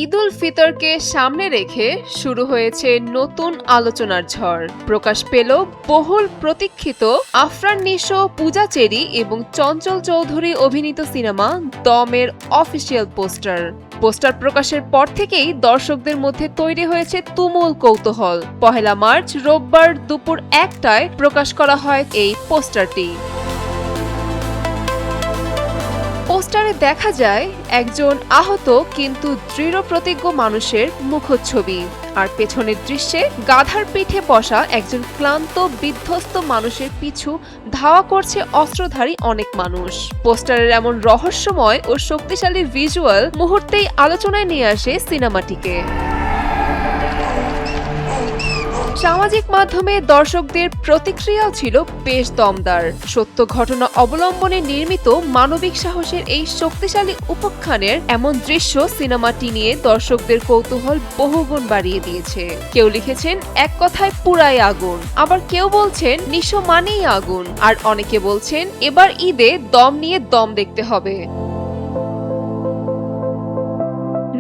ঈদ উল ফিতরকে সামনে রেখে শুরু হয়েছে নতুন আলোচনার ঝড়। প্রকাশ পেল বহুল প্রতীক্ষিত আফরান নিশো, পূজা চেরি এবং চঞ্চল চৌধুরী অভিনীত সিনেমা দমের অফিসিয়াল পোস্টার প্রকাশের পর থেকেই দর্শকদের মধ্যে তৈরি হয়েছে তুমুল কৌতূহল। ১ মার্চ রোববার দুপুর ১টায় প্রকাশ করা হয় এই পোস্টারটি। পোস্টারে দেখা যায় একজন আহত কিন্তু দৃঢ়প্রতিজ্ঞ মানুষের মুখচ্ছবি, আর পেছনের দৃশ্যে গাধার পিঠে বসা একজন ক্লান্ত বিধ্বস্ত মানুষের পিছু ধাওয়া করছে অস্ত্রধারী অনেক মানুষ। পোস্টারের এমন রহস্যময় ও শক্তিশালী ভিজুয়াল মুহূর্তেই আলোচনায় নিয়ে আসে সিনেমাটিকে। সামাজিক মাধ্যমে দর্শকদের প্রতিক্রিয়াও ছিল বেশ দমদার। সত্য ঘটনা অবলম্বনে নির্মিত মানবিক সাহসের এই শক্তিশালী উপাখ্যানের এমন দৃশ্য সিনেমাটি নিয়ে দর্শকদের কৌতূহল বহুগুণ বাড়িয়ে দিয়েছে। কেউ লিখেছেন এক কথায় পুরাই আগুন, আবার কেউ বলছেন নিশো মানেই আগুন, আর অনেকে বলছেন এবার ঈদে দম নিয়ে দম দেখতে হবে।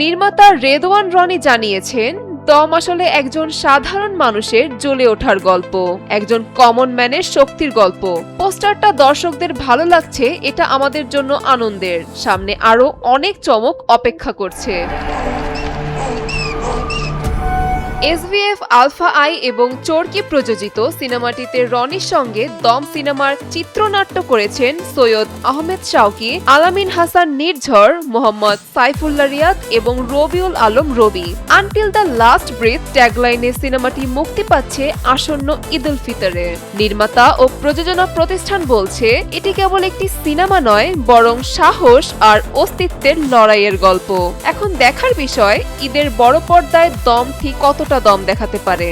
নির্মাতা রেদওয়ান রনি জানিয়েছেন, দম আসলে একজন সাধারণ মানুষের জ্বলে ওঠার গল্প, একজন কমন ম্যানের শক্তির গল্প। পোস্টারটা দর্শকদের ভালো লাগছে, এটা আমাদের জন্য আনন্দের। সামনে আরো অনেক চমক অপেক্ষা করছে। এসভিএফ আলফা আই এবং চরকি প্রযোজিত সিনেমাটিতে রনির সঙ্গে দম সিনেমার চিত্রনাট্য করেছেন সৈয়দ আহমেদ শাওকি, আলামিন হাসান নির্ঝর, মোহাম্মদ সাইফুল্লাহ রিয়াদ এবং রবিউল আলম রবি। আনটিল দ্য লাস্ট ব্রেথ ট্যাগলাইনে সিনেমাটি মুক্তি পাচ্ছে আসন্ন ঈদ উল ফিতরে। নির্মাতা ও প্রযোজনা প্রতিষ্ঠান বলছে এটি কেবল একটি সিনেমা নয়, বরং সাহস আর অস্তিত্বের লড়াইয়ের গল্প। এখন দেখার বিষয় ঈদের বড় পর্দায় দম ঠিক কতটা দম দেখাতে পারে।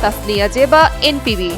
তাসনিয়া জেবা, এনপিবি।